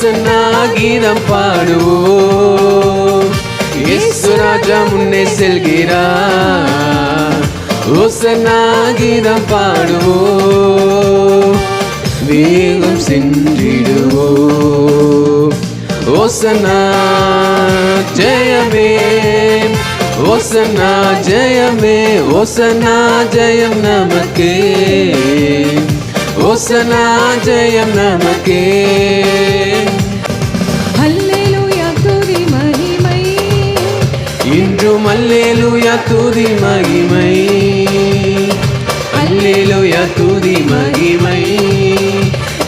ஓசன்னா கீதம் பாடுவோம். இயேசு ராஜா முன்னே செல்கிறார். ஓசன்னா கீதம் பாடுவோம். வேகம் சென்றிடுவோம். ஓசன்னா ஜெயமே, ஓசன்னா ஜெயமே, ஓசன்னா ஜெயம் நமக்கே, ஓசன்னா ஜெயம் நமக்கே. அல்லேலூயா துதி மகிமை, இன்றும் அல்லேலூயா துதி மகிமை, அல்லேலூயா துதி மகிமை,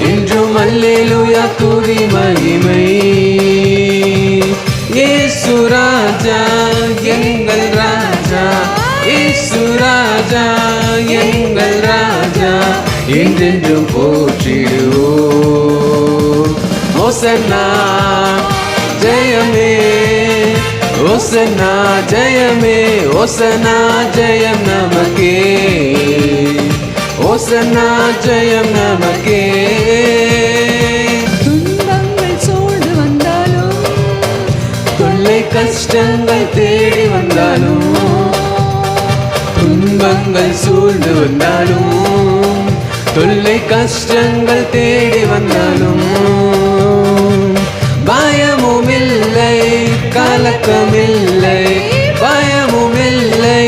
இன்றும் அல்லேலூயா துதி மகிமை. இயேசு ராஜா எங்கள் ராஜா, இயேசு ராஜா எங்கள் ராஜா, என்றென்றும் போற்றிடுவோம். ஓசன்னா ஜெயமே, ஓசன்னா ஜெயமே, ஓசன்னா ஜெயம் நமக்கே, ஓசன்னா ஜெயம் நமக்கே. துன்பங்கள் சூழ்ந்து வந்தாலும், தொல்லை கஷ்டங்கள் தேடி வந்தாலும், துன்பங்கள் சூழ்ந்து வந்தாலும், தொல்லை கஷ்டங்கள் தேடி வந்தாலும், பயமும் இல்லை கலக்கமில்லை, பயமும் இல்லை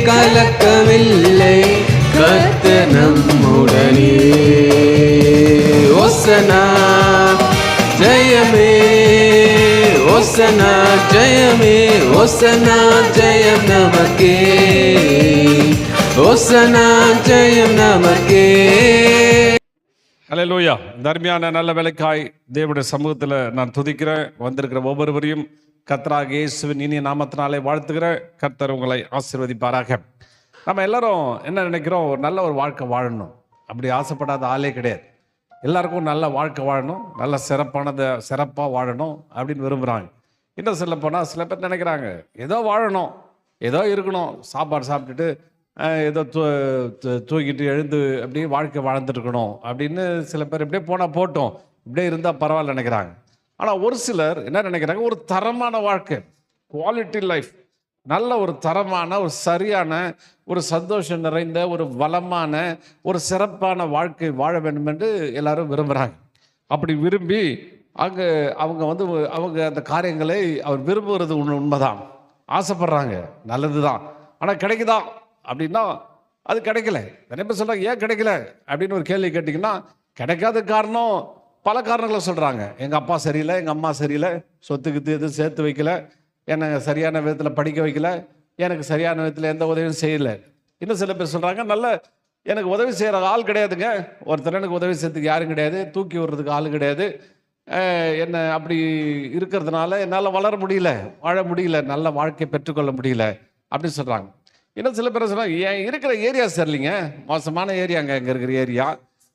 கலக்கமில்லை, கர்த்தர் நம்முடனே. ஓசன்னா ஜெயமே, ஓசன்னா ஜெயமே, ஓசன்னா ஜெயம் நமக்கே, ஓசன்னா ஜெயம் நமக்கே. ஹல்லேலூயா. இந்த அருமையான நல்ல வேலைக்காய் தேவனுடைய சமூகத்தில் நான் துதிக்கிறேன். வந்திருக்கிற ஒவ்வொருவரையும் கர்த்தராகிய இயேசுவின் இனிய நாமத்தினாலே வாழ்த்துக்கிறேன். கர்த்தர் உங்களை ஆசீர்வதிப்பாராக. நம்ம எல்லாரும் என்ன நினைக்கிறோம், ஒரு நல்ல ஒரு வாழ்க்கை வாழணும். அப்படி ஆசைப்படாத ஆளே கிடையாது. எல்லாருக்கும் நல்ல வாழ்க்கை வாழணும், நல்ல சிறப்பாக வாழணும் அப்படின்னு விரும்புகிறாங்க. இன்னும் சொல்ல போனால் சில பேர் நினைக்கிறாங்க, ஏதோ வாழணும், ஏதோ இருக்கணும், சாப்பாடு சாப்பிட்டுட்டு ஏதோ தூக்கிட்டு எழுந்து அப்படியே வாழ்க்கை வாழ்ந்துருக்கணும் அப்படின்னு சில பேர் இப்படியே போனால் போட்டோம், இப்படியே இருந்தால் பரவாயில்ல நினைக்கிறாங்க. ஆனால் ஒரு சிலர் என்ன நினைக்கிறாங்க, ஒரு தரமான வாழ்க்கை, குவாலிட்டி லைஃப், நல்ல ஒரு தரமான, ஒரு சரியான, ஒரு சந்தோஷம் நிறைந்த, ஒரு வளமான, ஒரு சிறப்பான வாழ்க்கை வாழ வேண்டும் என்று எல்லாரும் விரும்புகிறாங்க. அப்படி விரும்பி அவங்க அந்த காரியங்களை அவர் விரும்புகிறது உண்மைதான், ஆசைப்படுறாங்க, நல்லது தான். ஆனால் கிடைக்குதா அப்படின்னா அது கிடைக்கல. நிறைய பேர் சொல்கிறாங்க, ஏன் கிடைக்கல அப்படின்னு ஒரு கேள்வி கேட்டிங்கன்னா, கிடைக்காத காரணம் பல காரணங்களை சொல்கிறாங்க. எங்கள் அப்பா சரியில்லை, எங்கள் அம்மா சரியில்லை, சொத்துக்கு எதுவும் சேர்த்து வைக்கல, என்னை சரியான விதத்தில் படிக்க வைக்கல, எனக்கு சரியான விதத்தில் எந்த உதவியும் செய்யலை. இன்னும் சில பேர் சொல்கிறாங்க, நல்ல எனக்கு உதவி செய்கிற ஆள் கிடையாதுங்க, ஒருத்தர் எனக்கு உதவி செய்யறதுக்கு யாரும் கிடையாது, தூக்கி விடுறதுக்கு ஆள் கிடையாது, என்ன அப்படி இருக்கிறதுனால என்னால் வளர முடியல, வாழ முடியல, நல்ல வாழ்க்கையை பெற்றுக்கொள்ள முடியல அப்படின்னு சொல்கிறாங்க. இன்னும் சில பேர் சொல்கிறாங்க, ஏன் இருக்கிற ஏரியா சரியில்லைங்க, மோசமான ஏரியாங்க இங்கே இருக்கிற ஏரியா,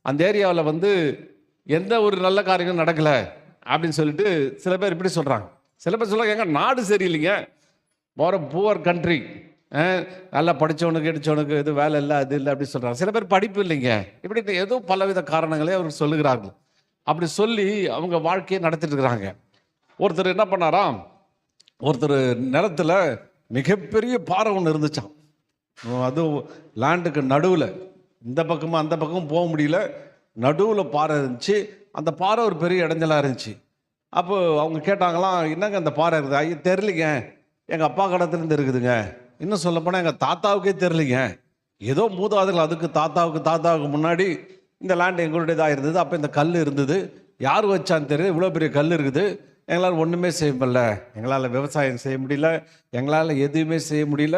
அந்த ஏரியாவில் எந்த ஒரு நல்ல காரியங்களும் நடக்கலை அப்படின்னு சொல்லிட்டு சில பேர் இப்படி சொல்கிறாங்க. சில பேர் சொல்கிறாங்க, எங்கள் நாடு சரியில்லைங்க, போகிற புவர் கண்ட்ரி, நல்லா படித்தவனுக்கு எடுத்தவனுக்கு எது வேலை இல்லை, அது இல்லை அப்படி சொல்கிறாங்க. சில பேர் படிப்பு இல்லைங்க, இப்படி ஏதோ பலவித காரணங்களே அவருக்கு சொல்லுகிறார்கள். அப்படி சொல்லி அவங்க வாழ்க்கையை நடத்திட்டு இருக்கிறாங்க. ஒருத்தர் என்ன பண்ணாராம், ஒருத்தர் நிலத்தில் மிகப்பெரிய பாறை ஒன்று இருந்துச்சான். அதுவும் லேண்டுக்கு நடுவில், இந்த பக்கமும் அந்த பக்கமும் போக முடியல, நடுவில் பாறை இருந்துச்சு. அந்த பாறை ஒரு பெரிய இடைஞ்சலாக இருந்துச்சு. அப்போ அவங்க கேட்டாங்களாம், என்னங்க அந்த பாறை இருக்குது? ஐயா தெரியலிங்க, எங்கள் அப்பா கடத்துலேருந்து இருக்குதுங்க, இன்னும் சொல்லப்போனால் எங்கள் தாத்தாவுக்கே தெரியலிங்க, ஏதோ மூதாதைகள் அதுக்கு தாத்தாவுக்கு முன்னாடி இந்த லேண்ட் எங்களுடையதாக இருந்தது, அப்போ இந்த கல் இருந்தது, யார் வச்சான்னு தெரியுது, இவ்வளோ பெரிய கல் இருக்குது, எங்களால் ஒன்றுமே செய்ய முடியல, எங்களால் விவசாயம் செய்ய முடியல, எங்களால் எதுவுமே செய்ய முடியல,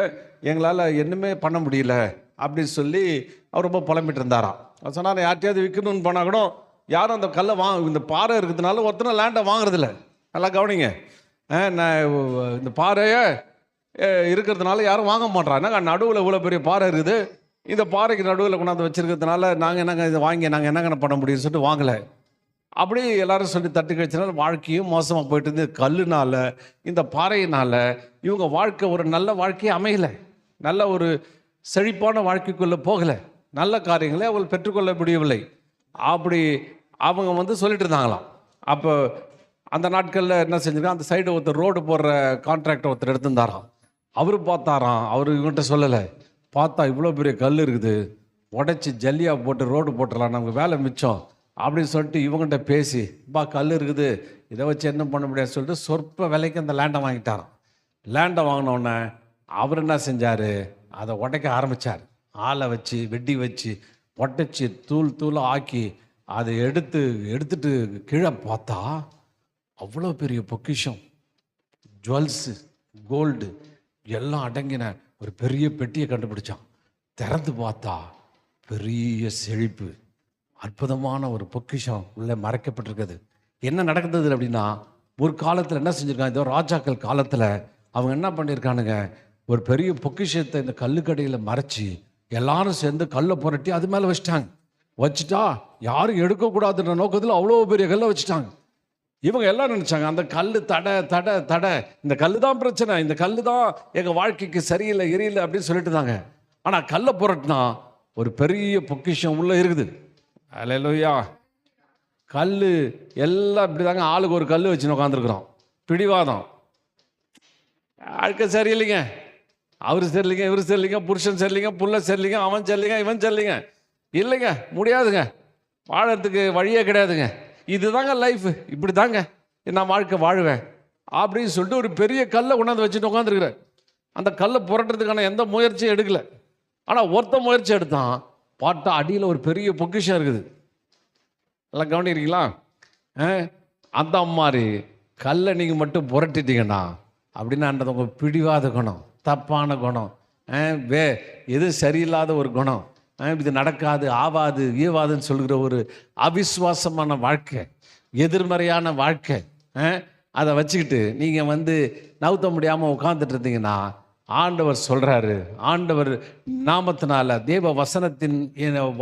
எங்களால் என்னமே பண்ண முடியல அப்படின்னு சொல்லி அவர் ரொம்ப புலம்பிட்டு இருந்தாராம். அவர் சொன்னார், யார்ட்டையாவது விற்கணும்னு போனால் கூட யாரும் அந்த கல்லை இந்த பாறை இருக்கிறதுனால ஒருத்தனை லேண்டை வாங்குறதில்ல. நல்லா கவனிங்க, இந்த பாறையை இருக்கிறதுனால யாரும் வாங்க மாட்டாங்க. நடுவில் இவ்வளோ பெரிய பாறை இருக்குது, இந்த பாறைக்கு நடுவில் கொண்டாந்து வச்சிருக்கிறதுனால நாங்கள் என்னங்க இதை வாங்கி நாங்கள் என்னங்க பண்ண முடியும்னு சொல்லிட்டு வாங்கலை. அப்படி எல்லாரும் சொல்லி தட்டி கழிச்சனால வாழ்க்கையும் மோசமாக போயிட்டு இருந்து, கல்லுனால இந்த பாறையினால இவங்க வாழ்க்கை ஒரு நல்ல வாழ்க்கையை அமையலை, நல்ல ஒரு செழிப்பான வாழ்க்கைக்குள்ளே போகலை, நல்ல காரியங்களை அவங்க பெற்றுக்கொள்ள முடியவில்லை. அப்படி அவங்க சொல்லிட்டு இருந்தாங்களாம். அப்போ அந்த நாட்களில் என்ன செஞ்சிருக்கான், அந்த சைடு ஒருத்தர் ரோடு போடுற கான்ட்ராக்டர் ஒருத்தர் எடுத்திருந்தாராம். அவரு பார்த்தாராம், அவர் இவங்ககிட்ட சொல்லலை, பார்த்தா இவ்வளோ பெரிய கல் இருக்குது, உடச்சி ஜல்லியாக போட்டு ரோடு போட்டுடலாம், நமக்கு வேலை மிச்சம் அப்படின்னு சொல்லிட்டு இவங்ககிட்ட பேசி, கல் இருக்குது, இதை வச்சு என்ன பண்ண முடியாது சொல்லிட்டு சொற்ப விலைக்கு அந்த லேண்டை வாங்கிட்டாராம். லேண்டை வாங்கினோடனே அவர் என்ன செஞ்சார், அதை உடைக்க ஆரம்பித்தார். ஆளை வச்சு வெட்டி வச்சு உடைச்சி தூள் தூளாக ஆக்கி அதை எடுத்துட்டு கீழே பார்த்தா அவ்வளோ பெரிய பொக்கிஷம், ஜுவல்ஸு, கோல்டு எல்லாம் அடங்கின ஒரு பெரிய பெட்டியை கண்டுபிடிச்சான். திறந்து பார்த்தா பெரிய செழிப்பு, அற்புதமான ஒரு பொக்கிஷம் உள்ளே மறைக்கப்பட்டிருக்குது. என்ன நடக்குது அப்படின்னா, ஒரு காலத்தில் என்ன செஞ்சுருக்காங்க, இதோ ராஜாக்கள் காலத்தில் அவங்க என்ன பண்ணியிருக்கானுங்க, ஒரு பெரிய பொக்கிஷத்தை இந்த கல்லுக்கடையில் மறைச்சி எல்லாரும் சேர்ந்து கல்லை புரட்டி அது மேலே வச்சுட்டா யாரும் எடுக்கக்கூடாதுன்ற நோக்கத்தில் அவ்வளோ பெரிய கல்லை வச்சுட்டாங்க. இவங்க எல்லாம் நினச்சாங்க, அந்த கல் தடை, இந்த கல் தான் பிரச்சனை, இந்த கல் தான் எங்கள் வாழ்க்கைக்கு சரியில்லை எரியலை அப்படின்னு சொல்லிட்டு தாங்க. ஆனால் கல்லை புரட்டினா ஒரு பெரிய பொக்கிஷம் உள்ளே இருக்குது. அல்லேலூயா. கல் எல்லாம் இப்படி தாங்க, ஆளுக்கு ஒரு கல் வச்சுன்னு உட்காந்துருக்குறோம். பிடிவாதம், வாழ்க்கை சரியில்லைங்க, அவர் சரியில்லைங்க, இவர் சரியில்லைங்க, புருஷன் சரியில்லைங்க, புள்ள சரியில்லைங்க, அவன் சரியில்லைங்க, இவன் சரியில்லைங்க, இல்லைங்க முடியாதுங்க, வாழறதுக்கு வழியே கிடையாதுங்க, இதுதாங்க லைஃப், இப்படி தாங்க நான் வாழ்க்கை வாழுவேன் அப்படின்னு சொல்லிட்டு ஒரு பெரிய கல்லை கொண்டாந்து வச்சுட்டு உட்காந்துருக்குறேன். அந்த கல்லை புரட்டுறதுக்கான எந்த முயற்சியும் எடுக்கலை. ஆனால் ஒருத்த முயற்சி எடுத்தான், பார்த்தா அடியில் ஒரு பெரிய பொக்கிஷம் இருக்குது. நல்லா கவனிக்கிறீங்களா? அந்த மாதிரி கல்லை நீங்கள் மட்டும் புரட்டிட்டீங்கன்னா அப்படின்னா உங்கள் பிடிவாத குணம், தப்பான குணம், எது சரியில்லாத ஒரு குணம், இது நடக்காது, ஆவாது, ஈவாதுன்னு சொல்கிற ஒரு அவிசுவாசமான வாழ்க்கை, எதிர்மறையான வாழ்க்கை, அதை வச்சுக்கிட்டு நீங்கள் நவுத்த முடியாமல் உட்காந்துட்டு இருந்தீங்கன்னா ஆண்டவர் சொல்கிறாரு, ஆண்டவர் நாமத்தினால, தேவ வசனத்தின்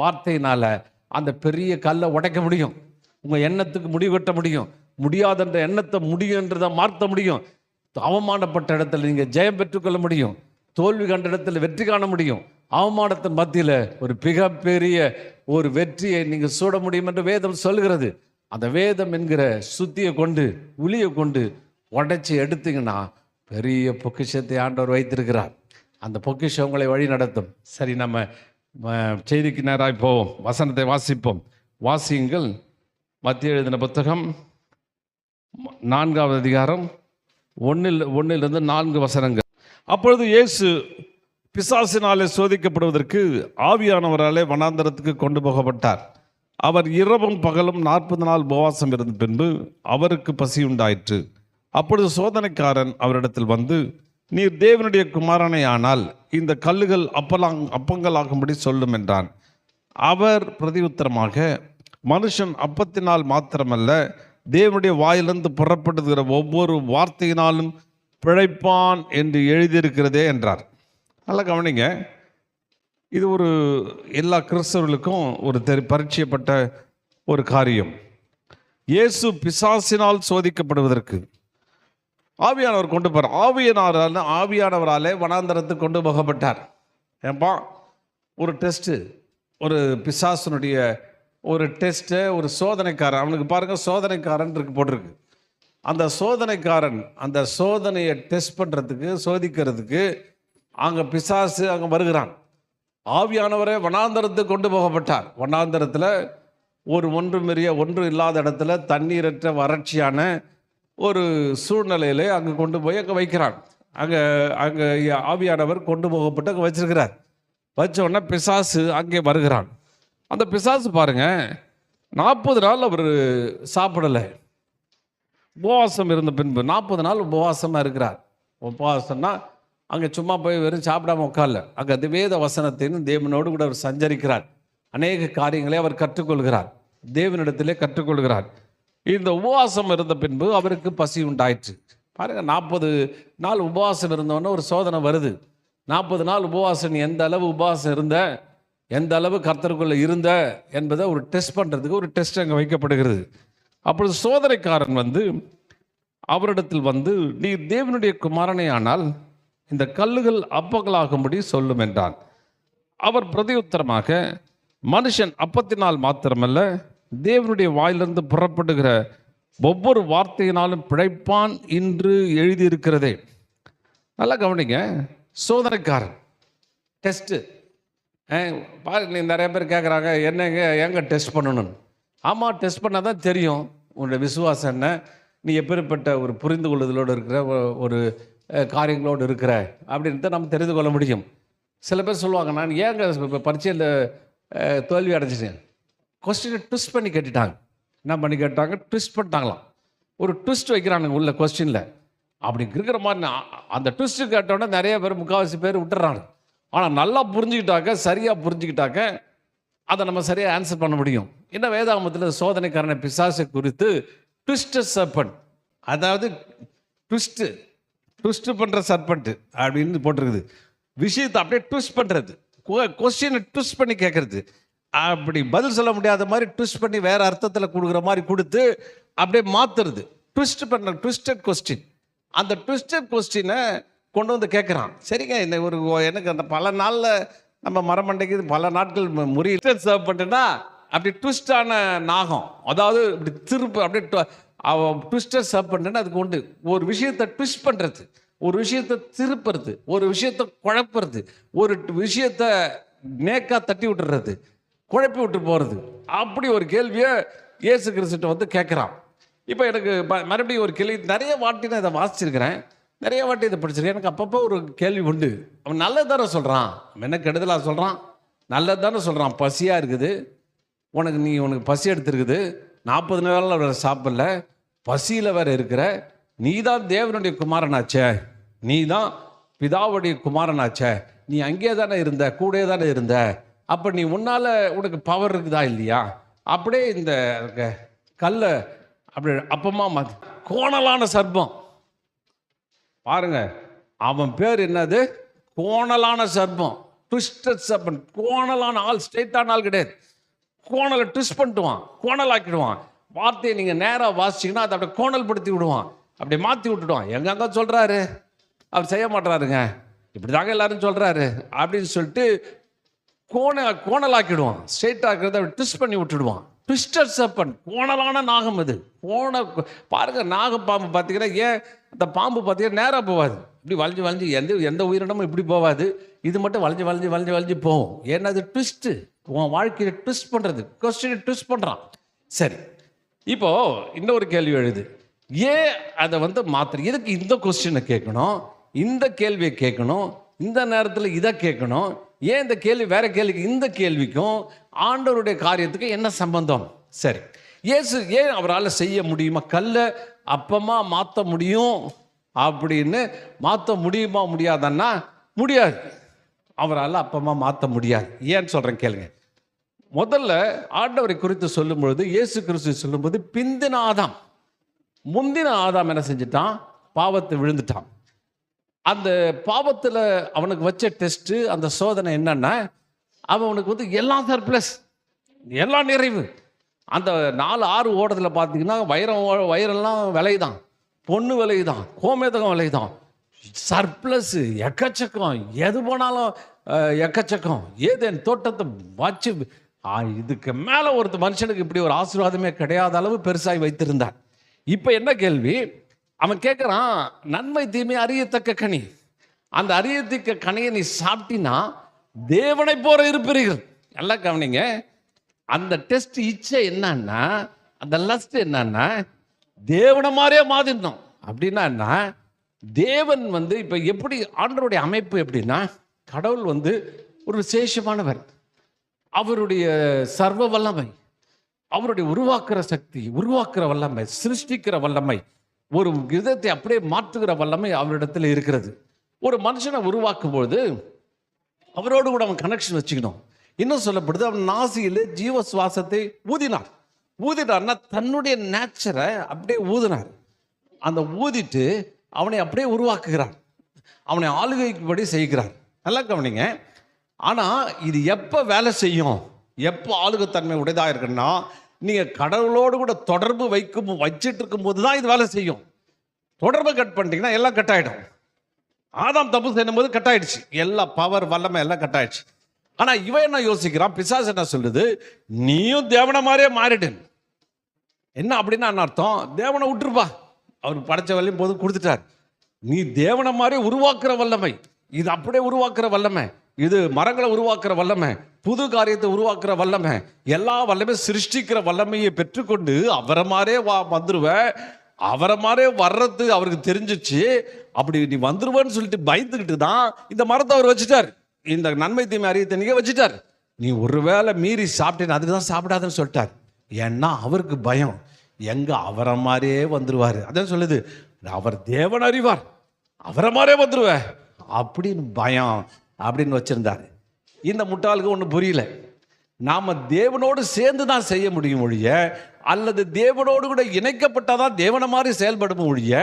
வார்த்தையினால அந்த பெரிய கல்லை உடைக்க முடியும். உங்கள் எண்ணத்துக்கு முடிவு கட்ட முடியும். முடியாதுன்ற எண்ணத்தை முடியுன்றதை மாற்ற முடியும். அவமானப்பட்ட இடத்துல நீங்கள் ஜெயம் பெற்றுக்கொள்ள முடியும். தோல்வி கண்ட இடத்துல வெற்றி காண முடியும். அவமானத்தின் மத்தியில் ஒரு மிகப்பெரிய ஒரு வெற்றியை நீங்கள் சூட முடியும் என்று வேதம் சொல்கிறது. அந்த வேதம் என்கிற சுத்தியை கொண்டு, உளியை கொண்டு உடைச்சி எடுத்தீங்கன்னா பெரிய பொக்கிஷத்தை ஆண்டவர் வைத்திருக்கிறார். அந்த பொக்கிஷம் உங்களை வழி நடத்தும். சரி, நம்ம செய்திக்கு நேராய் போவோம். வசனத்தை வாசிப்போம். வாசியுங்கள். மத்திய எழுதின புத்தகம் 4வது அதிகாரம் 1 4 வசனங்கள். அப்பொழுது இயேசு பிசாசினாலே சோதிக்கப்படுவதற்கு ஆவியானவராலே வனாந்தரத்துக்கு கொண்டு போகப்பட்டார். அவர் இரவும் பகலும் 40 நாள் உபவாசம் இருந்த பின்பு அவருக்கு பசி உண்டாயிற்று. அப்பொழுது சோதனைக்காரன் அவரிடத்தில் வந்து, நீர் தேவனுடைய குமாரனை ஆனால் இந்த கல்லுகள் அப்பங்களாகும்படி சொல்லும் என்றான். அவர் பிரதியுத்தரமாக, மனுஷன் அப்பத்தினால் மாத்திரமல்ல, தேவனுடைய வாயிலிருந்து புறப்படுகிற ஒவ்வொரு வார்த்தையினாலும் பிழைப்பான் என்று எழுதியிருக்கிறதே என்றார். நல்லா கவனிங்க, இது ஒரு எல்லா கிறிஸ்தவர்களுக்கும் ஒரு பரிச்சயப்பட்ட ஒரு காரியம். இயேசு பிசாசினால் சோதிக்கப்படுவதற்கு ஆவியானவர் கொண்டு போகிறார். ஆவியானவராலே வனாந்தரத்துக்கு கொண்டு போகப்பட்டார். ஏன்பா, ஒரு டெஸ்ட்டு, ஒரு பிசாசனுடைய ஒரு டெஸ்ட்டு, ஒரு சோதனைக்காரன். அவனுக்கு பாருங்கள், சோதனைக்காரன் இருக்கு போட்டிருக்கு. அந்த சோதனைக்காரன் அந்த சோதனையை டெஸ்ட் பண்ணுறதுக்கு, சோதிக்கிறதுக்கு அங்கே பிசாசு அங்கே வருகிறான். ஆவியானவரே வனாந்தரத்துக்கு கொண்டு போகப்பட்டார். வனாந்தரத்தில் ஒன்றும் இல்லாத இடத்துல தண்ணீரற்ற வறட்சியான ஒரு சூழ்நிலையிலே அங்கே கொண்டு போய் அங்கே வைக்கிறான். அங்கே ஆவியானவர் கொண்டு போகப்பட்டு அங்கே வச்சிருக்கிறார். வச்ச உடனே பிசாசு அங்கே வருகிறான். அந்த பிசாசு பாருங்க, 40 நாள் அவர் சாப்பிடலை, உபவாசம் இருந்த பின்பு 40 நாள் உபவாசமாக இருக்கிறார். உபவாசம்னா அங்கே சும்மா போய் வெறும் சாப்பிடாம உட்கார்ல, அங்கே அது வேத வசனத்தின் தேவனோடு கூட அவர் சஞ்சரிக்கிறார். அநேக காரியங்களை அவர் கற்றுக்கொள்கிறார், தேவனிடத்திலே கற்றுக்கொள்கிறார். இந்த உபவாசம் இருந்த பின்பு அவருக்கு பசி உண்டாயிற்று. பாருங்க, 40 நாள் உபவாசம் இருந்தோன்னே ஒரு சோதனை வருது. 40 நாள் உபவாசம், எந்த அளவு உபவாசம் இருந்த, எந்த அளவு கர்த்தருக்குள்ளே இருந்த என்பதை ஒரு டெஸ்ட் பண்ணுறதுக்கு ஒரு டெஸ்ட் அங்கே வைக்கப்படுகிறது. அப்பொழுது சோதனைக்காரன் அவரிடத்தில் நீ தேவனுடைய குமாரனே ஆனால் இந்த கல்லுகள் அப்பங்களாகும்படி சொல்லும் என்றான். அவர் பிரதியுத்தரமாக, மனுஷன் அப்பத்தினால் மாத்திரமல்ல, தேவனுடைய வாயிலிருந்து புறப்படுகிற ஒவ்வொரு வார்த்தையினாலும் பிழைப்பான் என்று எழுதியிருக்கிறதே. நல்லா கவனிங்க. சோதனைக்காரன், டெஸ்ட்டு. பாருங்க, நிறைய பேர் கேட்குறாங்க, என்னங்க எங்கே டெஸ்ட் பண்ணணும்னு. ஆமாம், டெஸ்ட் பண்ணால் தான் தெரியும் உன்னுடைய விசுவாசம் என்ன, நீ எப்பேற்பட்ட ஒரு புரிந்து கொள்ளுதலோடு இருக்கிற ஒரு காரியங்களோடு இருக்கிற அப்படின்றத நம்ம தெரிந்து கொள்ள முடியும். சில பேர் சொல்லுவாங்க, நான் ஏங்க இப்போ பரீட்சையில் தோல்வி அடைஞ்சிட்டேன். கொஸ்டினை ட்விஸ்ட் பண்ணி கேட்டுட்டாங்க. என்ன பண்ணி கேட்டாங்க? ட்விஸ்ட் பண்ணிட்டாங்களாம். ஒரு ட்விஸ்ட் வைக்கிறானுங்க உள்ள கொஸ்டினில். அப்படி இருக்கிற மாதிரி அந்த ட்விஸ்ட்டு கேட்டோன்னே நிறைய பேர், முக்கால்வாசி பேர் விட்டுறாங்க. ஆனால் நல்லா புரிஞ்சுக்கிட்டாக்க, சரியாக புரிஞ்சுக்கிட்டாக்க அதை நம்ம சரியாக ஆன்சர் பண்ண முடியும். என்ன வேதாகமத்தில் சோதனைக்காரனை பிசாசை குறித்து ட்விஸ்டட் சர்பண்ட், அதாவது ட்விஸ்ட்டு பண்ணுற சர்பண்ட் அப்படின்னு போட்டிருக்குது. விஷயத்தை அப்படியே ட்விஸ்ட் பண்ணுறது, கொஸ்டினை ட்விஸ்ட் பண்ணி கேட்குறது, அப்படி பதில் சொல்ல முடியாத மாதிரி ட்விஸ்ட் பண்ணி வேறு அர்த்தத்தில் கொடுக்குற மாதிரி கொடுத்து அப்படியே மாற்றுறது. Twisted question. அந்த ட்விஸ்டட் கொஸ்டினை கொண்டு வந்து கேட்குறான். சரிங்க, இந்த ஒரு எனக்கு அந்த பல நாளில் நம்ம மரமண்டைக்கு பல நாட்கள் முறிய சர்வ் பண்ணிட்டேன்னா அப்படி ட்விஸ்டான நாகம், அதாவது இப்படி திருப்பு அப்படியே ட்விஸ்டர் சர்வ் பண்ணிட்டேன்னா அதுக்கு உண்டு. ஒரு விஷயத்தை ட்விஸ்ட் பண்ணுறது, ஒரு விஷயத்தை திருப்புறது, ஒரு விஷயத்தை குழப்புறது, ஒரு விஷயத்தை நேக்காக தட்டி விட்டுறது, குழப்பி விட்டு போகிறது. அப்படி ஒரு கேள்வியை இயேசு கிறிஸ்துட்ட வந்து கேட்குறான். இப்போ எனக்கு மறுபடியும் ஒரு கேள்வி, நிறைய வாட்டி நான் இதை வாசிச்சிருக்கிறேன், நிறைய வாட்டி இதை படிச்சிருக்கேன். எனக்கு அப்பப்போ ஒரு கேள்வி உண்டு. அவன் நல்லது தானே சொல்கிறான், என்ன கெடுதலாக சொல்கிறான்? நல்லது தானே சொல்கிறான். பசியாக இருக்குது உனக்கு பசி எடுத்துருக்குது, 40 நாளில் வேறு சாப்பிடல, பசியில் வேறு இருக்கிற, நீ தான் தேவனுடைய குமாரனாச்சே, நீ தான் பிதாவுடைய குமாரனாச்சே, நீ அங்கேயே தானே இருந்த, கூடயே தானே இருந்த, அப்போ நீ உன்னால் உனக்கு பவர் இருக்குதா இல்லையா? அப்படியே இந்த கல்லை அப்படி அப்பமா மாற்றி கோணலான சர்ப்பம். பாருங்க, அவன் பேர் என்னது? கோணலான சர்ப்பம், ட்விஸ்டட் சர்பன். கோணலான ஆள், ஸ்ட்ரெயிட்டான ஆள் கிடையாது. கோணலை ட்விஸ்ட் பண்ணிட்டுவான், கோணலாக்கிடுவான். வார்த்தையை நீங்கள் நேராக வாசிச்சிங்கன்னா அதை அப்படியே கோணல் படுத்தி விடுவான், அப்படியே மாற்றி விட்டுடுவான். எங்கெங்க சொல்கிறாரு, அவர் செய்ய மாட்டுறாருங்க, இப்படி தாங்க எல்லாரும் சொல்கிறாரு அப்படின்னு சொல்லிட்டு கோணலாக்கிடுவான். ஸ்ட்ரெயிட்டாக இருக்கிறத ட்விஸ்ட் பண்ணி விட்டுடுவான். ட்விஸ்டட் சர்பன், கோணலான நாகம். அது பாருங்க, நாகப்பாம்பு பார்த்தீங்கன்னா, ஏன் அந்த பாம்பு பார்த்தீங்கன்னா நேராக போகாது, இப்படி வளைஞ்சு எந்த உயிரினமும் இப்படி போகாது, இது மட்டும் வளைஞ்சு போகும். ஏன்னா அது ட்விஸ்ட்டு, உன் வாழ்க்கையை ட்விஸ்ட் பண்ணுறது, கொஸ்டினை ட்விஸ்ட் பண்ணுறான். சரி, இப்போ இன்னொரு கேள்வி எழுது, ஏன் அதை வந்து மாத்திர, எதுக்கு இந்த கொஸ்டினை கேட்கணும், இந்த கேள்வியை கேட்கணும், இந்த நேரத்தில் இதை கேட்கணும், ஏன் இந்த கேள்வி வேற கேள்விக்கு, இந்த கேள்விக்கும் ஆண்டவருடைய காரியத்துக்கு என்ன சம்பந்தம்? சரி, இயேசு ஏன் அவரால் செய்ய முடியுமா, கல்லை அப்பமா மாற்ற முடியும் அப்படின்னு, மாற்ற முடியுமா முடியாதன்னா முடியாது, அவரால் அப்பமா மாற்ற முடியாது. ஏன்னு சொல்கிறேன் கேளுங்க. முதல்ல ஆண்டவரை குறித்து சொல்லும் பொழுது, இயேசு கிறிஸ்து சொல்லும்போது, பிந்தின ஆதாம், முந்தின ஆதாம் என்ன செஞ்சிட்டான்? பாவத்தை விழுந்துட்டான். அந்த பாவத்தில் அவனுக்கு வச்ச டெஸ்ட்டு, அந்த சோதனை என்னன்னா, அவனுக்கு வந்து எல்லாம் சர்ப்ளஸ், எல்லாம் நிறைவு. அந்த 4-6 ஓடத்தில் பார்த்தீங்கன்னா வைரெல்லாம் விலைதான், பொண்ணு விலைதான், கோமேதகம் விலைதான், சர்ப்ளஸ் எக்கச்சக்கம், எது போனாலும் எக்கச்சக்கம். ஏதேன் தோட்டத்தை வச்சு இதுக்கு மேலே ஒரு மனுஷனுக்கு இப்படி ஒரு ஆசீர்வாதமே கிடையாத அளவு பெருசாகி வைத்திருந்தார். இப்போ என்ன கேள்வி, அவன் கேட்குறான், நன்மை தீமை அறியத்தக்க கனி, அந்த அறியத்தக்க கனியை நீ சாப்பிட்டினா தேவனை போற இருப்பீர்கள். எல்லாம் கவனிங்க. அந்த டெஸ்ட் இச்சை என்னன்னா, அந்த லஸ்ட் என்னன்னா, தேவனை மாதிரியே மாதிரினோம். அப்படின்னா என்ன, தேவன் வந்து இப்போ எப்படி ஆண்டவருடைய அமைப்பு எப்படின்னா, கடவுள் வந்து ஒரு விசேஷமானவர், அவருடைய சர்வ வல்லமை, அவருடைய உருவாக்குற சக்தி, உருவாக்குற வல்லமை, சிருஷ்டிக்கிற வல்லமை, ஒரு விதத்தை அப்படியே மாற்றுகிற வல்லமை அவரிடத்தில் இருக்கிறது. ஒரு மனுஷனை உருவாக்கும் பொழுது அவரோடு கூட அவன் கனெக்ஷன் வச்சுக்கணும். இன்னும் சொல்லப்படுது, அவன் நாசியில் ஜீவ சுவாசத்தை ஊதினார்னா தன்னுடைய நேச்சரை அப்படியே ஊதினார். அந்த ஊதிட்டு அவனை அப்படியே உருவாக்குகிறார், அவனை ஆளுகைக்கும்படி செய்கிறார். நல்லா கவனிங்க. ஆனால் இது எப்போ வேலை செய்யும், எப்போ ஆளுகத்தன்மை உடையதாக இருக்குன்னா, நீங்கள் கடவுளோடு கூட தொடர்பு வச்சிட்டு இருக்கும்போது தான் இது வேலை செய்யும். தொடர்பை கட் பண்ணிட்டீங்கன்னா எல்லாம் கட் ஆகிடும். ஆதாம் தப்பு செய்யும்போது கட் ஆயிடுச்சு, எல்லா பவர் வல்லமை எல்லாம் கட் ஆயிடுச்சு. ஆனால் இவன் என்ன யோசிக்கிறான், பிசாசு என்ன சொல்லுது, நீயும் தேவனை மாதிரியே மாறிடு, என்ன அப்படின்னா என்ன அர்த்தம்? தேவனை விட்டுருப்பா, அவர் படைச்ச வல்லையும் போது கொடுத்துட்டார். நீ தேவனை மாதிரி உருவாக்குற வல்லமை, இது அப்படியே உருவாக்குற வல்லமை, இது மரங்களை உருவாக்குற வல்லமை, புது காரியத்தை உருவாக்குற வல்லமை, எல்லா வல்லமை சிருஷ்டிக்கிற வல்லமையை பெற்றுக்கொண்டு அவரை மாதிரியே வந்துருவ. அவரை மாதிரியே வர்றது அவருக்கு தெரிஞ்சிச்சு. அப்படி நீ வந்துருவேன்னு சொல்லிட்டு பயந்துக்கிட்டு தான் இந்த மரத்தை அவர் வச்சுட்டார், இந்த நன்மை தீமை அறியத்தனிக்க வச்சுட்டார். நீ ஒருவேளை மீறி சாப்பிட்டேன்னு அதுக்கு தான் சாப்பிடாதுன்னு சொல்லிட்டார். ஏன்னா அவருக்கு பயம், எங்க அவரை மாதிரியே வந்துருவாரு. அதான் சொல்லுது, அவர் தேவன் அறிவார், அவரை மாதிரியே வந்துருவேன் அப்படின்னு பயம் அப்படின்னு வச்சிருந்தாரு. இந்த முட்டாளுக்கு ஒன்றும் புரியல. நாம தேவனோடு சேர்ந்து தான் செய்ய முடியும் ஒழிய, அல்லது தேவனோடு கூட இணைக்கப்பட்டாதான் தேவனை மாதிரி செயல்படும் ஒழிய,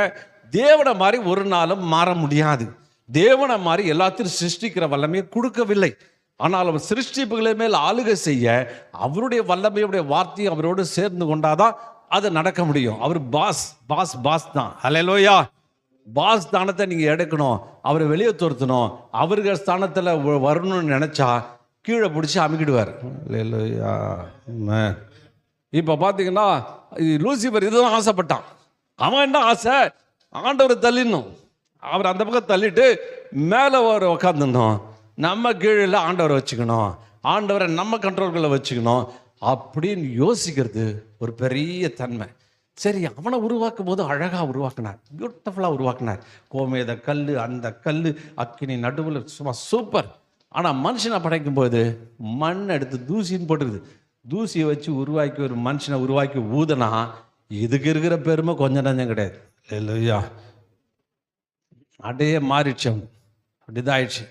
தேவனை மாதிரி ஒரு நாளும் மாற முடியாது. தேவனை மாதிரி எல்லாத்தையும் சிருஷ்டிக்கிற வல்லமையை கொடுக்கவில்லை. ஆனால் அவர் சிருஷ்டிப்புகளை மேல் ஆளுகை செய்ய அவருடைய வல்லமையுடைய வார்த்தையை அவரோடு சேர்ந்து கொண்டாதான் அது நடக்க முடியும். அவர் பாஸ் தான். ஹல்லேலூயா. பாஸ் ஸ்தானத்தை நீங்கள் எடுக்கணும், அவரை வெளியே துரத்தணும், அவருக்கு ஸ்தானத்தில் வரணும்னு நினச்சா கீழே பிடிச்சி அமுக்கிடுவார். ஹல்லேலூயா. இப்போ பார்த்தீங்கன்னா லூசிபர் இதுதான் ஆசைப்பட்டான். அவன் என்ன ஆசை? ஆண்டவரை தள்ளிடணும், அவர் அந்த பக்கம் தள்ளிட்டு மேலே ஒரு உக்காந்துடணும், நம்ம கீழே ஆண்டவரை வச்சுக்கணும், ஆண்டவரை நம்ம கண்ட்ரோல்களை வச்சுக்கணும் அப்படின்னு யோசிக்கிறது ஒரு பெரிய தன்மை. சரி, அவனை உருவாக்கும் போது அழகாக உருவாக்கினார், பியூட்டிஃபுல்லாக உருவாக்கினார். கோமேத கல், அந்த கல் அக்கினி நடுவில், சும்மா சூப்பர். ஆனால் மனுஷனை படைக்கும் போது மண் எடுத்து தூசின்னு போட்டுருது. தூசியை வச்சு உருவாக்கி ஒரு மனுஷனை உருவாக்கி ஊதனா இதுக்கு இருக்கிற பெருமை கொஞ்சம் நஞ்சம் கிடையாது. இல்லையா? அடையே மாறிடுச்சு, அப்படிதான் ஆயிடுச்சு.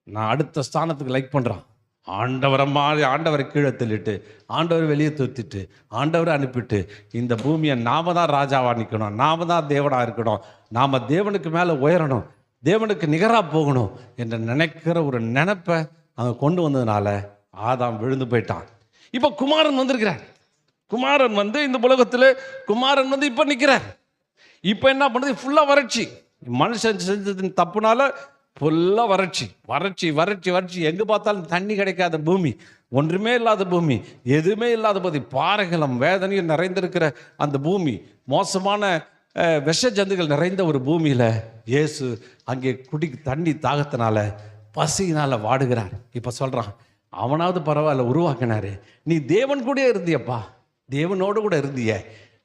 நான் அடுத்த ஸ்தானத்துக்கு லைக் பண்ணுறான். ஆண்டவரை மாறி ஆண்டவரை கீழே தள்ளிட்டு, ஆண்டவரை வெளியே தூத்திட்டு, ஆண்டவரை அனுப்பிட்டு, இந்த பூமியை நாம தான் ராஜாவாக நிற்கணும், நாம தான் தேவனாக இருக்கணும், நாம் தேவனுக்கு மேலே உயரணும், தேவனுக்கு நிகராக போகணும் என்று நினைக்கிற ஒரு நினைப்பை அங்கே கொண்டு வந்ததுனால ஆதாம் விழுந்து போயிட்டான். இப்போ குமாரன் வந்திருக்கிறார். குமாரன் வந்து இந்த உலகத்தில் குமாரன் வந்து இப்போ நிற்கிறார். இப்போ என்ன பண்ணுறது? ஃபுல்லாக வறட்சி. மனுஷன் செஞ்சதின் தப்புனால ஃபுல்லாக வறட்சி வறட்சி வறட்சி வறட்சி. எங்கே பார்த்தாலும் தண்ணி கிடைக்காத பூமி, ஒன்றுமே இல்லாத பூமி, எதுவுமே இல்லாத போது பாறைகளும் வேதனையும் நிறைந்திருக்கிற அந்த பூமி, மோசமான விஷ ஜந்துகள் நிறைந்த ஒரு பூமியில் இயேசு அங்கே தண்ணி தாகத்தினால பசியினால் வாடுகிறார். இப்போ சொல்கிறான், அவனாவது பரவாயில்ல உருவாக்கினாரு, நீ தேவன் கூட இருந்தியப்பா, தேவனோடு கூட இருந்திய,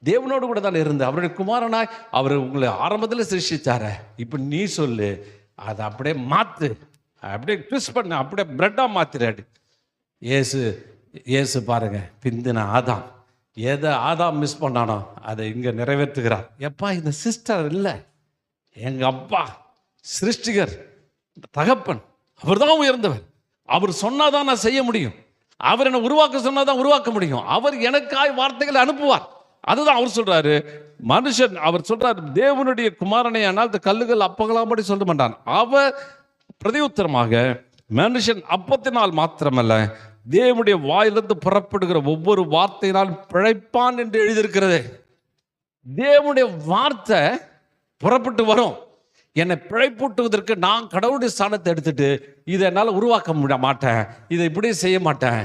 தேவனோடு கூட தான் இருந்த, அவருடைய குமாரனாய் அவர் உங்களை ஆரம்பத்தில் சிருஷ்டிச்சார. இப்போ நீ சொல்லு, அதை அப்படியே மாற்று, அப்படியே ட்விஸ்ட் பண்ண, அப்படியே பிரெட்டாக மாற்றிடாடு. ஏசு பாருங்க, பிந்தின ஆதாம் எதை ஆதாம் மிஸ் பண்ணானோ அதை இங்கே நிறைவேற்றுகிறார். எப்பா, இந்த சிஸ்டர் இல்லை, எங்கள் அப்பா சிருஷ்டிகர் தகப்பன், அவர் தான் உயர்ந்தவர், அவர் சொன்னாதான் நான் செய்ய முடியும், அவர் என்னை உருவாக்க சொன்னாதான் உருவாக்க முடியும், அவர் எனக்காய் வார்த்தைகளை அனுப்புவார். அதுதான் அவர் சொல்றாரு. மனுஷன் அவர் சொல்றாரு, தேவனுடைய குமாரனை ஆனால் இந்த கல்லுகள் அப்பங்களாம்படி சொல்ல மாட்டான். அவர் பிரதியுத்தரமாக, மனுஷன் அப்பத்தினால் மாத்திரமல்ல தேவனுடைய வாயிலிருந்து புறப்படுகிற ஒவ்வொரு வார்த்தையினால் பிழைப்பான் என்று எழுதியிருக்கிறது. தேவனுடைய வார்த்தை புறப்பட்டு வரும். என்னை பிழைப்பூட்டுவதற்கு நான் கடவுளுடைய ஸ்தானத்தை எடுத்துட்டு இதை என்னால் உருவாக்க மாட்டேன், இதை இப்படியே செய்ய மாட்டேன்.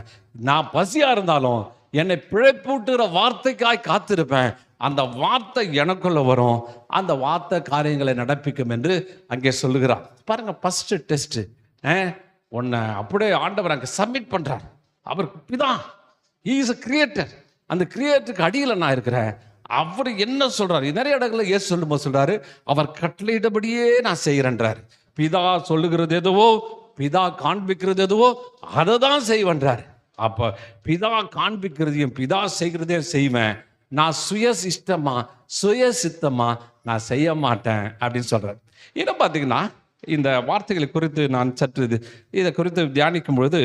நான் பசியா இருந்தாலும் என்னை பிழைப்பூட்டுகிற வார்த்தைக்காய் காத்திருப்பேன். அந்த வார்த்தை எனக்குள்ள வரும், அந்த வார்த்தை காரியங்களை நடப்பிக்கும் என்று அங்கே சொல்லுகிறார். பாருங்க, ஃபர்ஸ்ட் டெஸ்ட் உன்னை அப்படியே ஆண்டவர் அங்கே சப்மிட் பண்றார். அவர் பிதா, ஹி இஸ் a கிரியேட்டர். அந்த கிரியேட்டருக்கு அடியில் நான் இருக்கிறேன். அவர் என்ன சொல்றாரு? நிறைய இடங்களில் ஏசு சொல்லும்போது சொல்றாரு, அவர் கட்டளையிட்டபடியே நான் செய்கிறேன்றார். பிதா சொல்லுகிறது எதுவோ, பிதா காண்பிக்கிறது எதுவோ அதை தான் செய்வேன்றார். அப்போ பிதா காண்பிக்கிறதையும் பிதா செய்கிறதையும் செய்வேன். நான் சுய சித்தமா நான் செய்ய மாட்டேன் அப்படின்னு சொல்றாரு. இதை பார்த்தீங்கன்னா, இந்த வார்த்தைகளை குறித்து நான் சற்று இதை குறித்து தியானிக்கும் பொழுது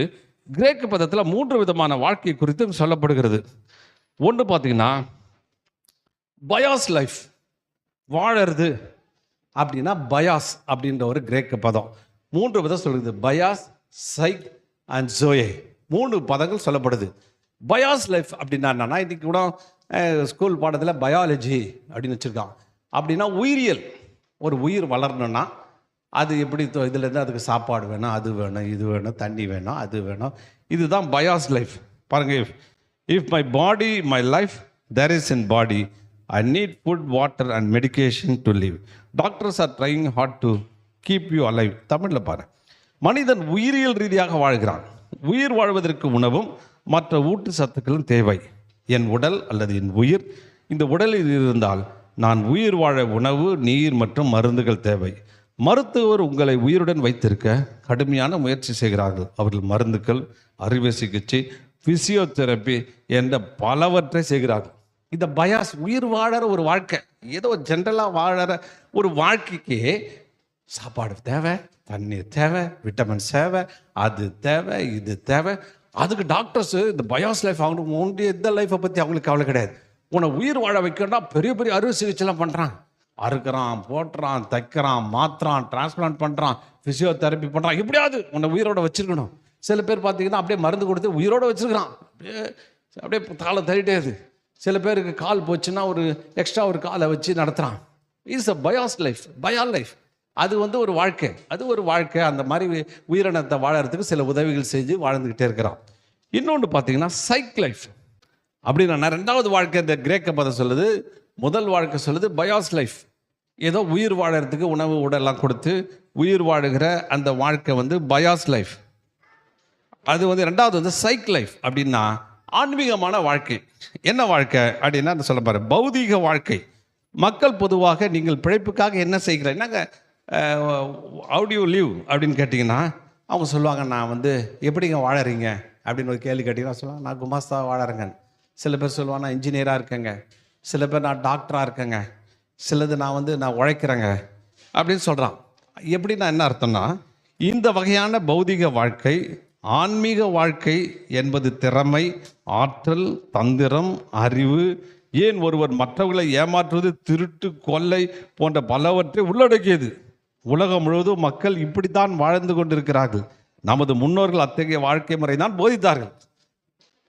கிரேக்க பதத்தில் 3 விதமான வாழ்க்கை குறித்து சொல்லப்படுகிறது. ஒன்று பார்த்தீங்கன்னா, பயாஸ் லைஃப், வாழறது அப்படின்னா பயாஸ் அப்படின்ற ஒரு கிரேக்க பதம் 3 விதம் சொல்லுது. பயாஸ், சைக் அண்ட் ஜோயே, 3 பதங்கள் சொல்லப்படுது. பயாஸ் லைஃப் அப்படின்னா என்னன்னா, இன்னைக்கு கூட ஸ்கூல் பாடத்தில் பயாலஜி அப்படின்னு வச்சுருக்கான். அப்படின்னா உயிரியல், ஒரு உயிர் வளரணும்னா அது எப்படி, இதுலேருந்து அதுக்கு சாப்பாடு வேணும், அது வேணும், இது வேணும், தண்ணி வேணும், அது வேணும். இதுதான் பயாஸ் லைஃப். பாருங்க, if my body my life there is in body. I need food, water and medication to live. Doctors are trying hard to keep you alive. தமிழில் பாரு, மனிதன் உயிரியல் ரீதியாக வாழ்கிறான். உயிர் வாழ்வதற்கு உணவும் மற்ற ஊட்டச்சத்துக்களும் தேவை. என் உடல் அல்லது என் உயிர் இந்த உடலில் இருந்தால் நான் உயிர் வாழ உணவு, நீர் மற்றும் மருந்துகள் தேவை. மருத்துவர் உங்களை உயிருடன் வைத்திருக்க கடுமையான முயற்சி செய்கிறார்கள். அவர்கள் மருந்துகள், அறுவை சிகிச்சை, பிசியோதெரப்பி என்ற பலவற்றை செய்கிறார்கள். இந்த பயாஸ் உயிர் வாழற ஒரு வாழ்க்கை, ஏதோ ஜென்ரலாக வாழற ஒரு வாழ்க்கைக்கு சாப்பாடு தேவை, தண்ணீர் தேவை, விட்டமின்ஸ் தேவை, அது தேவை, இது தேவை. அதுக்கு டாக்டர்ஸு இந்த பயாஸ் லைஃப் அவங்க ஒன்றிய எந்த லைஃப்பை பற்றி அவங்களுக்கு கவலை கிடையாது. உன்னை உயிர் வாழ வைக்கணும்னா பெரிய பெரிய அறுவை சிகிச்சைலாம் பண்ணுறான். அறுக்கிறான், போட்டுறான், தைக்கிறான், மாற்றுறான், டிரான்ஸ்பிளான்ட் பண்ணுறான், ஃபிசியோதெரப்பி பண்ணுறான். எப்படியாவது உன்னை உயிரோட வச்சுருக்கணும். சில பேர் பார்த்தீங்கன்னா அப்படியே மருந்து கொடுத்து உயிரோடு வச்சுருக்கிறான். அப்படியே காலை தள்ளிட்டே. சில பேருக்கு கால் போச்சுன்னா ஒரு எக்ஸ்ட்ரா ஒரு காலை வச்சு நடத்துகிறான். Is a bios life, bios life. அது ஒரு வாழ்க்கை, அது ஒரு வாழ்க்கை. அந்த மாதிரி உயிரினத்தை வாழறதுக்கு சில உதவிகள் செஞ்சு வாழ்ந்துக்கிட்டே இருக்கிறான். இன்னொன்று பார்த்தீங்கன்னா சைக் லைஃப் அப்படின்னா ரெண்டாவது வாழ்க்கை. இந்த கிரேக்க பதம் சொல்லுது, முதல் வாழ்க்கை சொல்லுது பயாஸ் லைஃப். ஏதோ உயிர் வாழறதுக்கு உணவு உடலாம் கொடுத்து உயிர் வாழுகிற அந்த வாழ்க்கை பயாஸ் லைஃப். அது ரெண்டாவது சைக் லைஃப் அப்படின்னா ஆன்மீகமான வாழ்க்கை. என்ன வாழ்க்கை அப்படின்னா சொல்ல பாரு, பௌதீக வாழ்க்கை. மக்கள் பொதுவாக நீங்கள் பிழைப்புக்காக என்ன செய்கிறேன், என்னங்க ஹவு டு யூ லிவ் அப்படின்னு கேட்டிங்கன்னா அவங்க சொல்லுவாங்க, நான் எப்படிங்க வாழறீங்க அப்படின்னு ஒரு கேள்வி கேட்டிங்கன்னா சொல்லுவாங்க, நான் குமாஸ்தா வாழறேங்க. சில பேர் சொல்லுவாங்க, நான் இன்ஜினியராக இருக்கேங்க. சில பேர் நான் டாக்டராக இருக்கேங்க. சிலது நான் உழைக்கிறேங்க அப்படின்னு சொல்கிறான். எப்படின்னா என்ன அர்த்தம்னா, இந்த வகையான பௌதிக வாழ்க்கை, ஆன்மீக வாழ்க்கை என்பது திறமை, ஆற்றல், தந்திரம், அறிவு, ஏன் ஒருவர் மற்றவர்களை ஏமாற்றுவது, திருட்டு, கொள்ளை போன்ற பலவற்றை உள்ளடக்கியது. உலகம் முழுவதும் மக்கள் இப்படித்தான் வாழ்ந்து கொண்டிருக்கிறார்கள். நமது முன்னோர்கள் அத்தகைய வாழ்க்கை முறை தான் போதித்தார்கள்.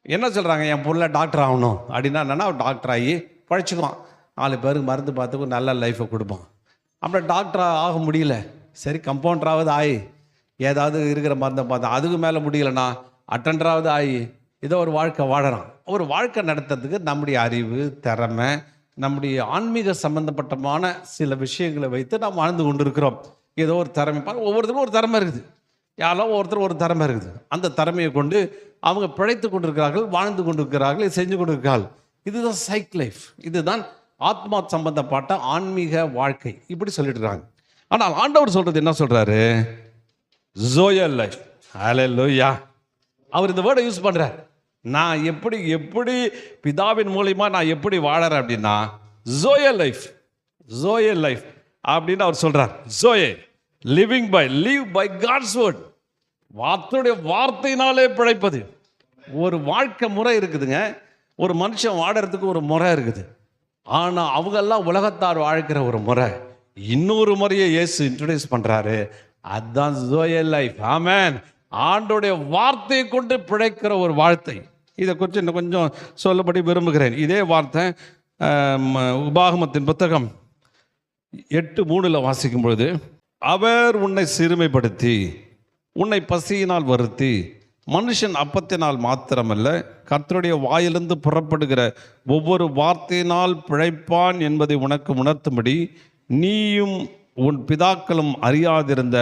என்ன சொல்கிறாங்க, என் பொருளை டாக்டர் ஆகணும் அப்படின்னா என்னன்னா, டாக்டர் ஆகி பழிச்சுக்குவான், 4 பேருக்கு மருந்து பார்த்து ஒரு நல்ல லைஃப்பை கொடுப்பான். அப்புறம் டாக்டராக ஆக முடியல, சரி கம்பவுண்டராவது ஆகி ஏதாவது இருக்கிற மருந்தை பார்த்தா, அதுக்கு மேலே முடியலைன்னா அட்டண்டராவது ஆகி ஏதோ ஒரு வாழ்க்கை வாழறான். ஒரு வாழ்க்கை நடத்துறதுக்கு நம்முடைய அறிவு, திறமை, நம்முடைய ஆன்மீக சம்பந்தப்பட்டமான சில விஷயங்களை வைத்து நாம் வாழ்ந்து கொண்டு இருக்கிறோம். ஏதோ ஒரு திறமை, ஒவ்வொருத்தருக்கும் ஒரு திறமை இருக்குது. யாரோ ஒருத்தர் ஒரு திறமை இருக்குது. அந்த திறமையை கொண்டு அவங்க பிழைத்து கொண்டிருக்கிறார்கள், வாழ்ந்து கொண்டிருக்கிறார்கள், செஞ்சு கொண்டிருக்கிறார்கள். இதுதான் சைக் லைஃப். இதுதான் ஆத்மா சம்பந்தப்பட்ட ஆன்மீக வாழ்க்கை. இப்படி சொல்லிட்டு இருக்காங்க. ஆனால் ஆண்டவர் சொல்றது என்ன சொல்றாரு, ஜோயல் லைஃப். ஹல்லேலூயா. அவர் இந்த வேர்டை யூஸ் பண்றார். நான் எப்படி எப்படி பிதாவின் மூலியமா நான் எப்படி வாழறேன் அப்படின்னா ஜோயல் லைஃப், ஜோயல் லைஃப் அப்படின்னு அவர் சொல்றார். Zoe, living by, live by God's word. வார்த்தையுடைய வார்த்தையினாலே பிழைப்பது. ஒரு வாழ்க்கை முறை இருக்குதுங்க. ஒரு மனுஷன் வாழறதுக்கு ஒரு முறை இருக்குது. ஆனால் அவங்கெல்லாம் உலகத்தார் வாழ்க்கிற ஒரு முறை, இன்னொரு முறையை இயேசு இன்ட்ரோடியூஸ் பண்றாரு. அதுதான் ஜோயல் லைஃப். ஆமென். ஆண்டோடைய வார்த்தையை கொண்டு பிழைக்கிற ஒரு வாழ்க்கை. இதை குறித்து இன்னும் கொஞ்சம் சொல்லபடி விரும்புகிறேன். இதே வார்த்தை உபாகமத்தின் புத்தகம் 8:3 வாசிக்கும் பொழுது, அவர் உன்னை சிறுமைப்படுத்தி உன்னை பசியினால் வருத்தி மனுஷன் அப்பத்தினால் மாத்திரமல்ல கர்த்தருடைய வாயிலிருந்து புறப்படுகிற ஒவ்வொரு வார்த்தையினால் பிழைப்பான் என்பதை உனக்கு உணர்த்தும்படி நீயும் உன் பிதாக்களும் அறியாதிருந்த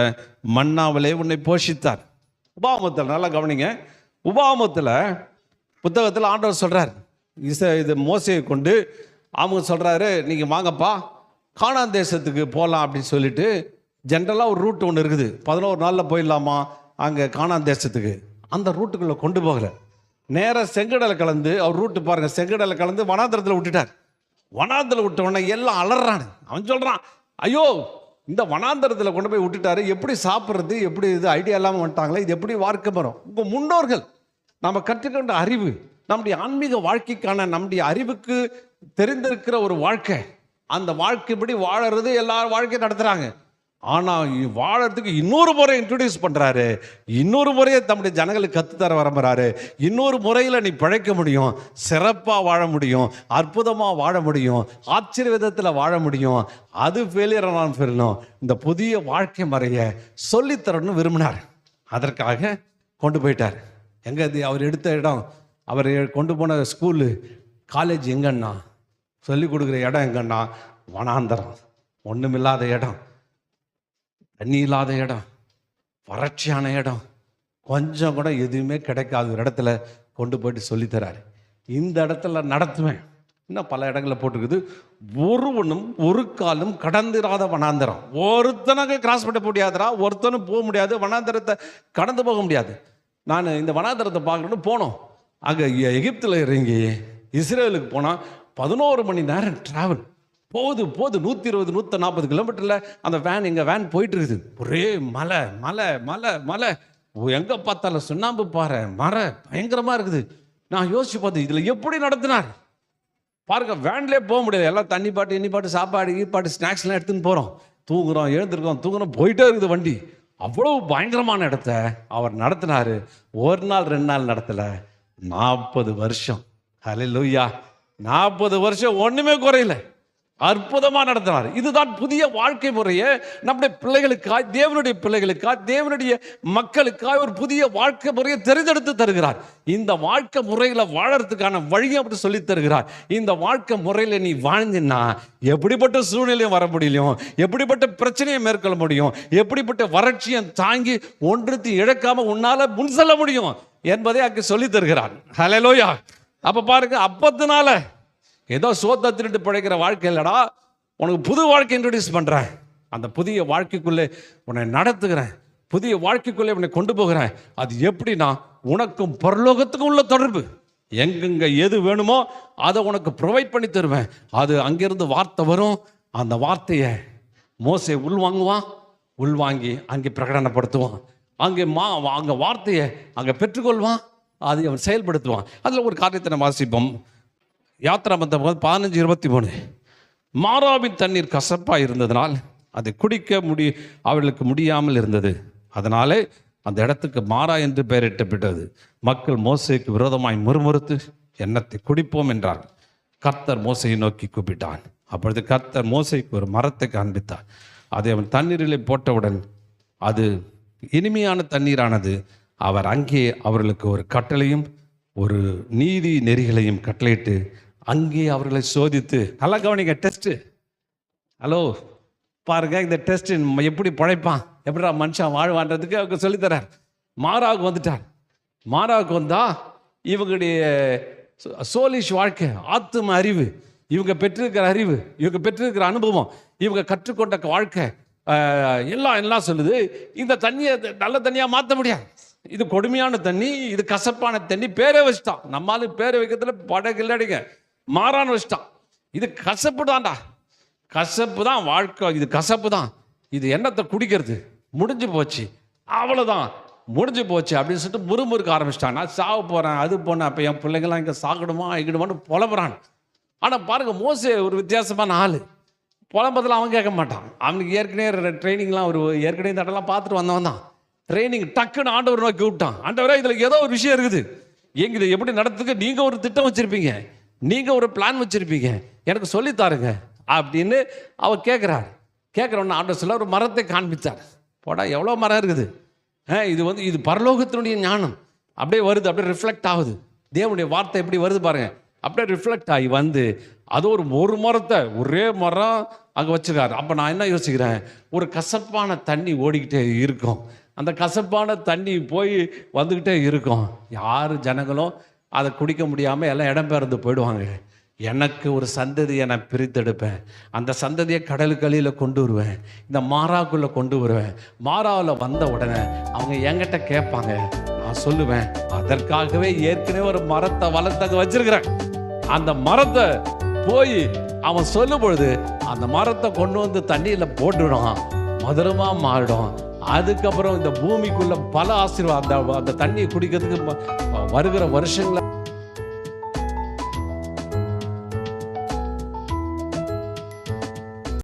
மன்னாவிலே உன்னை போஷித்தார். உபாகமத்தில் நல்லா கவனிங்க. உபாகமத்தில் புத்தகத்தில் ஆண்டவர் சொல்கிறார், இது மோசையை கொண்டு அவங்க சொல்கிறாரு, நீங்கள் வாங்கப்பா கானான் தேசத்துக்கு போகலாம் அப்படின்னு சொல்லிட்டு ஜென்ரலாக ஒரு ரூட் ஒன்று இருக்குது. 11 நாளில் போயிடலாமா அங்கே கானான் தேசத்துக்கு. அந்த ரூட்டுக்குள்ளே கொண்டு போகல, நேராக செங்கடலை கலந்து, அவர் ரூட்டு பாருங்கள், செங்கடலை கலந்து வனாந்திரத்தில் விட்டுட்டார். வனாந்திரத்தில் விட்ட உடனே எல்லாம் அலறான். அவன் சொல்கிறான், ஐயோ இந்த வனாந்திரத்தில் கொண்டு போய் விட்டுட்டாரு, எப்படி சாப்பிட்றது, எப்படி இது ஐடியா இல்லாமல் வந்துட்டாங்களே, இது எப்படி வாழ்க்கை வரும். உங்கள் முன்னோர்கள் நம்ம கற்றுக்கொண்ட அறிவு, நம்முடைய ஆன்மீக வாழ்க்கைக்கான நம்முடைய அறிவுக்கு தெரிந்திருக்கிற ஒரு வாழ்க்கை, அந்த வாழ்க்கைப்படி வாழறது எல்லாரும் வாழ்க்கை நடத்துகிறாங்க. ஆனால் வாழறதுக்கு இன்னொரு முறை இன்ட்ரடியூஸ் பண்ணுறாரு. இன்னொரு முறையை தம்முடைய ஜனங்களுக்கு கற்றுத்தர வரம்புறாரு. இன்னொரு முறையில் நீ பிழைக்க முடியும், சிறப்பாக வாழ முடியும், அற்புதமாக வாழ முடியும், ஆச்சரிய விதத்தில் வாழ முடியும். அது ஃபெயிலியர் நான் ஃபெயிலும். இந்த புதிய வாழ்க்கை முறையை சொல்லித்தரணும்னு விரும்பினார். அதற்காக கொண்டு போயிட்டார். எங்கே அவர் எடுத்த இடம், அவர் கொண்டு போன ஸ்கூலு காலேஜ் எங்கன்னா, சொல்லிக் கொடுக்குற இடம் எங்கன்னா, வனாந்தரம், ஒன்றுமில்லாத இடம், தண்ணி இல்லாத இடம், வறட்சியான இடம், கொஞ்சம் கூட எதுவுமே கிடைக்காத ஒரு இடத்துல கொண்டு போயிட்டு சொல்லித்தராரு. இந்த இடத்துல நடத்துவேன். இன்னும் பல இடங்களில் போட்டிருக்குது, ஒருவனும் ஒரு காலம் கடந்திராத வனாந்தரம். ஒருத்தனுக்கு கிராஸ் பண்ண முடியாதுரா, ஒருத்தனும் போக முடியாது, வனாந்தரத்தை கடந்து போக முடியாது. நான் இந்த வனாந்தரத்தை பார்க்கணுன்னு போனோம். அங்கே எகிப்தில் இறங்கி இஸ்ரேலுக்கு போனால் 11 மணி நேரம் ட்ராவல். போகுது 120 140 கிலோமீட்டரில் அந்த வேன், எங்கள் வேன் போயிட்டு இருக்குது. ஒரே மலை மலை மலை மலை, எங்கே பார்த்தாலும் சுண்ணாம்பு பாறை, மலை பயங்கரமாக இருக்குது. நான் யோசிச்சு பார்த்தேன், இதில் எப்படி நடத்தினார் பாருங்க. வேன்லேயே போக முடியாது, எல்லாம் தண்ணி பாட்டு, எண்ணி பாட்டு, சாப்பாடு, ஈப்பாட்டு, ஸ்நாக்ஸ்லாம் எடுத்துன்னு போகிறோம். தூங்குறோம், எழுந்திருக்கோம், தூங்குறோம், போயிட்டே இருக்குது வண்டி. அவ்வளோ பயங்கரமான இடத்த அவர் நடத்தினார். ஒரு நாள் 2 நாள் நடத்தலை, 40 வருஷம். ஹல்லேலூயா. 40 வருஷம் ஒன்றுமே குறையில, அற்புதமாக நடத்தினார். இதுதான் புதிய வாழ்க்கை முறையை நம்முடைய பிள்ளைகளுக்காய், தேவனுடைய பிள்ளைகளுக்காய், தேவனுடைய மக்களுக்காய் ஒரு புதிய வாழ்க்கை முறையை தெரிந்தெடுத்து தருகிறார். இந்த வாழ்க்கை முறையில் வாழறதுக்கான வழியை அப்படி சொல்லி தருகிறார். இந்த வாழ்க்கை முறையில் நீ வாழ்ந்தினா எப்படிப்பட்ட சூழ்நிலையும் வர முடியும், எப்படிப்பட்ட பிரச்சனையை மேற்கொள்ள முடியும், எப்படிப்பட்ட வறட்சியை தாங்கி ஒன்றுத்தையும் இழக்காம உன்னால முன் செல்ல முடியும் என்பதை அங்கே சொல்லி தருகிறார். ஹல்லேலூயா. அப்போ பாருங்க, அப்பத்தினால ஏதோ சோத்தை திருட்டு பிழைக்கிற வாழ்க்கை இல்லடா, உனக்கு புது வாழ்க்கை இன்ட்ரடியூஸ் பண்ணுறேன். அந்த புதிய வாழ்க்கைக்குள்ளே உன்னை நடத்துகிறேன், புதிய வாழ்க்கைக்குள்ளே உன்னை கொண்டு போகிறேன். அது எப்படின்னா, உனக்கும் பரலோகத்துக்கும் உள்ள தொடர்பு. எங்கெங்க எது வேணுமோ அதை உனக்கு ப்ரொவைட் பண்ணி தருவேன். அது அங்கேருந்து வார்த்தை வரும். அந்த வார்த்தையை மோசே உள்வாங்குவான், உள்வாங்கி அங்கே பிரகடனப்படுத்துவான். அங்கே வார்த்தையை அங்கே பெற்றுக்கொள்வான், அதை அவன் செயல்படுத்துவான். அதில் ஒரு காரியத்தை நம்ம வாசிப்போம். யாத்திராமத்தம் 15:23. மாராவின் தண்ணீர் கசப்பாக இருந்ததனால் அதை குடிக்க அவர்களுக்கு முடியாமல் இருந்தது. அதனாலே அந்த இடத்துக்கு மாரா என்று பெயரிட்டப்பட்டது. மக்கள் மோசேக்கு விரோதமாய் முறுமுறுத்து எண்ணத்தை குடிப்போம் என்றார். கர்த்தர் மோசையை நோக்கி கூப்பிட்டான். அப்பொழுது கர்த்தர் மோசைக்கு ஒரு மரத்தை காண்பித்தார். அதை அவன் தண்ணீரிலே போட்டவுடன் அது இனிமையான தண்ணீரானது. அவர் அங்கே அவர்களுக்கு ஒரு கட்டளையும் ஒரு நீதி நெறிகளையும் கட்டளையிட்டு அங்கே அவர்களை சோதித்து, நல்லா கவனிங்க, டெஸ்ட்டு. ஹலோ பாருங்க, இந்த டெஸ்ட் எப்படி பழைப்பான், எப்படிடா மனுஷன் வாழ்வான்றதுக்கு அவங்க சொல்லித்தரார். மாராவுக்கு வந்துட்டார். மாராவுக்கு வந்தா இவங்களுடைய சோலிஷ் வாழ்க்கை, ஆத்தும அறிவு, இவங்க பெற்றிருக்கிற அறிவு, இவங்க பெற்றிருக்கிற அனுபவம், இவங்க கற்றுக்கொண்ட வாழ்க்கை எல்லாம் சொல்லுது, இந்த தண்ணியை நல்ல தண்ணியாக மாற்ற முடியாது. இது கொடுமையான தண்ணி, இது கசப்பான தண்ணி. பேரை வச்சுட்டான். நம்மளால பேரை வைக்கிறதுல படகில்லடிங்க, மாறான்னு வச்சுட்டான். இது கசப்பு தான்டா, கசப்பு தான் வாழ்க்கை, இது கசப்பு தான், இது எண்ணத்தை குடிக்கிறது, முடிஞ்சு போச்சு, அவ்வளோதான், முடிஞ்சு போச்சு அப்படின்னு சொல்லிட்டு முறுமுறுக்க ஆரம்பிச்சிட்டான். நான் சாவ போகிறேன், அது போனேன், அப்போ என் பிள்ளைங்களாம் இங்கே சாகணுமா இகிடுமான்னு புலம்புறான். ஆனால் பாருங்கள், மோசே ஒரு வித்தியாசமான ஆள். புலம்பதில் அவன் கேட்க மாட்டான். அவனுக்கு ஏற்கனவே ட்ரைனிங்லாம் ஒரு ஏற்கனவே இந்த இடம்லாம் பார்த்துட்டு வந்தவன் தான். ட்ரைனிங் டக்குன்னு ஆண்டவர் நோக்கி விட்டான். ஆண்டவரே, இதில் ஏதோ ஒரு விஷயம் இருக்குது, எங்க இதை எப்படி நடத்துக்கு நீங்கள் ஒரு திட்டம் வச்சுருப்பீங்க, நீங்கள் ஒரு பிளான் வச்சுருப்பீங்க, எனக்கு சொல்லித்தாருங்க அப்படின்னு அவன் கேட்குறாரு. கேட்குறவொன்னு ஆண்டவர் சொல்ல ஒரு மரத்தை காண்பித்தார். போடா, எவ்வளோ மரம் இருக்குது, இது பரலோகத்தினுடைய ஞானம் அப்படியே வருது, அப்படியே ரிஃப்ளெக்ட் ஆகுது. தேவனுடைய வார்த்தை எப்படி வருது பாருங்க, அப்படியே ரிஃப்ளெக்ட் ஆகி வந்து அது ஒரு மரத்தை, ஒரே மரம் அங்கே வச்சுருக்காரு. அப்போ நான் என்ன யோசிக்கிறேன், ஒரு கசப்பான தண்ணி ஓடிக்கிட்டே இருக்கும், அந்த கசப்பான தண்ணி போய் வந்துக்கிட்டே இருக்கும். யார் ஜனங்களும் அதை குடிக்க முடியாமல் எல்லாம் இடம்பெயர்ந்து போயிடுவாங்க. எனக்கு ஒரு சந்ததியை நான் பிரித்தெடுப்பேன், அந்த சந்ததியை கடலுக்கு அடியில் கொண்டு வருவேன், இந்த மாறாக்குள்ளே கொண்டு வருவேன். மாறாவில் வந்த உடனே அவங்க என்கிட்ட கேட்பாங்க, நான் சொல்லுவேன், அதற்காகவே ஏற்கனவே ஒரு மரத்தை வளர்த்தங்க வச்சிருக்கிறேன். அந்த மரத்தை போய் அவன் சொல்லும் பொழுது அந்த மரத்தை கொண்டு வந்து தண்ணியில் போட்டுவிடும், மதுரமாக மாறிடும். அதுக்கப்புறம் இந்த பூமிக்குள்ள பல ஆசீர்வாதம், அந்த தண்ணியை குடிக்கிறதுக்கு வருகிற வருஷங்கள